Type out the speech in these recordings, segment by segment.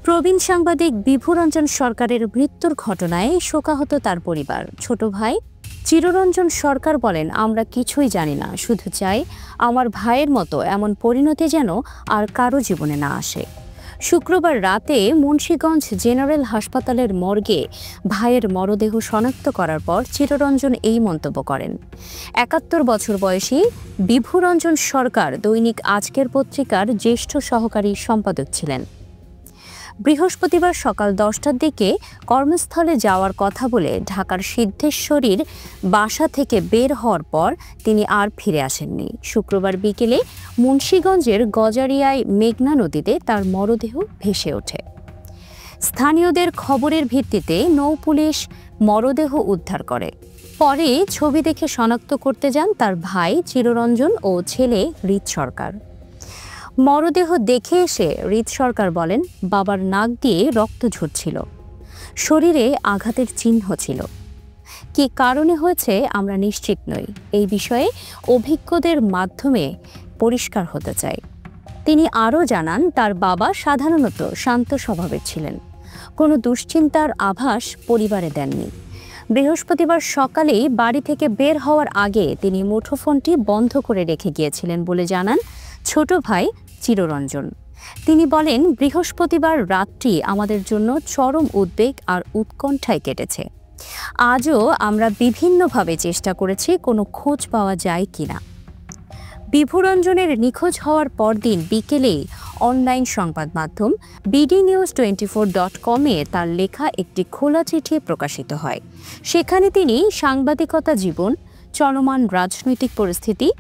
প্রবীণ সাংবাদিক বিভুরঞ্জন সরকারের মৃত্যুর ঘটনায় শোকাহত তার পরিবার। ছোট ভাই চিররঞ্জন সরকার বলেন, আমরা কিছুই জানি না, শুধু চাই আমার ভাইয়ের মতো এমন পরিণতি যেন আর কারো জীবনে না আসে। শুক্রবার রাতে মুন্সিগঞ্জ জেনারেল হাসপাতালের মর্গে ভাইয়ের মরদেহ শনাক্ত করার পর চিররঞ্জন এই মন্তব্য করেন। ৭১ বছর বয়সী বিভুরঞ্জন সরকার দৈনিক আজকের পত্রিকার জ্যেষ্ঠ সহকারী সম্পাদক ছিলেন। বৃহস্পতিবার সকাল ১০টার দিকে কর্মস্থলে যাওয়ার কথা বলে ঢাকার সিদ্ধেশ্বরীর বাসা থেকে বের হওয়ার পর তিনি আর ফিরে আসেননি। শুক্রবার বিকেলে মুন্সিগঞ্জের গজারিয়ায় মেঘনা নদীতে তার মরদেহ ভেসে ওঠে। স্থানীয়দের খবরের ভিত্তিতে নৌপুলিশ মরদেহ উদ্ধার করে। পরে ছবি দেখে শনাক্ত করতে যান তার ভাই চিররঞ্জন ও ছেলে রিত সরকার। মরদেহ দেখে এসে রিত সরকার বলেন, বাবার নাক দিয়ে রক্ত ঝরছিল, শরীরে আঘাতের চিহ্ন ছিল। কী কারণে হয়েছে আমরা নিশ্চিত নই, এই বিষয়ে অভিজ্ঞদের মাধ্যমে পরিষ্কার হতে চাই। তিনি আরও জানান, তার বাবা সাধারণত শান্ত স্বভাবের ছিলেন, কোনো দুশ্চিন্তার আভাস পরিবারে দেননি। বৃহস্পতিবার সকালেই বাড়ি থেকে বের হওয়ার আগে তিনি মুঠোফোনটি বন্ধ করে রেখে গিয়েছিলেন বলে জানান ছোট ভাই চিররঞ্জন। তিনি বলেন, বৃহস্পতিবার রাতটি আমাদের জন্য চরম উদ্বেগ আর উৎকণ্ঠায় কেটেছে। আজও আমরা বিভিন্নভাবে চেষ্টা করেছি কোনো খোঁজ পাওয়া যায় কিনা। বিভুরঞ্জনের নিখোঁজ হওয়ার পরদিন বিকেলেই অনলাইন সংবাদ মাধ্যম bdnews24.com-এ তার লেখা একটি খোলা চিঠি প্রকাশিত হয়। সেখানে তিনি সাংবাদিকতা জীবন, চলমান রাজনৈতিক পরিস্থিতি,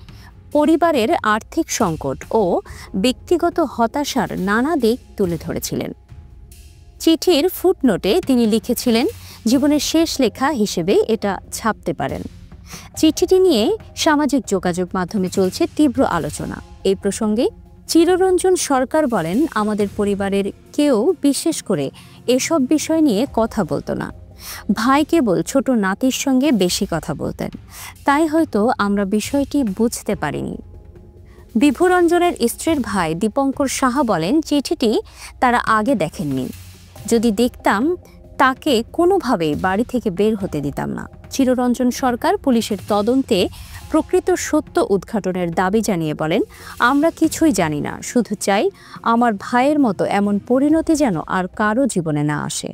পরিবারের আর্থিক সংকট ও ব্যক্তিগত হতাশার নানা দিক তুলে ধরেছিলেন। চিঠির ফুটনোটে তিনি লিখেছিলেন, জীবনের শেষ লেখা হিসেবে এটা ছাপতে পারেন। চিঠিটি নিয়ে সামাজিক যোগাযোগ মাধ্যমে চলছে তীব্র আলোচনা। এই প্রসঙ্গে চিররঞ্জন সরকার বলেন, আমাদের পরিবারের কেউ বিশেষ করে এসব বিষয় নিয়ে কথা বলতো না। ভাই কেবল ছোট নাতির সঙ্গে বেশি কথা বলতেন, তাই হয়তো আমরা বিষয়টি বুঝতে পারিনি। বিভুরঞ্জনের স্ত্রীর ভাই দীপঙ্কর সাহা বলেন, চিঠিটি তারা আগে দেখেননি। যদি দেখতাম, তাকে কোনোভাবেই বাড়ি থেকে বের হতে দিতাম না। চিররঞ্জন সরকার পুলিশের তদন্তে প্রকৃত সত্য উদ্ঘাটনের দাবি জানিয়ে বলেন, আমরা কিছুই জানি না, শুধু চাই আমার ভাইয়ের মতো এমন পরিণতি যেন আর কারো জীবনে না আসে।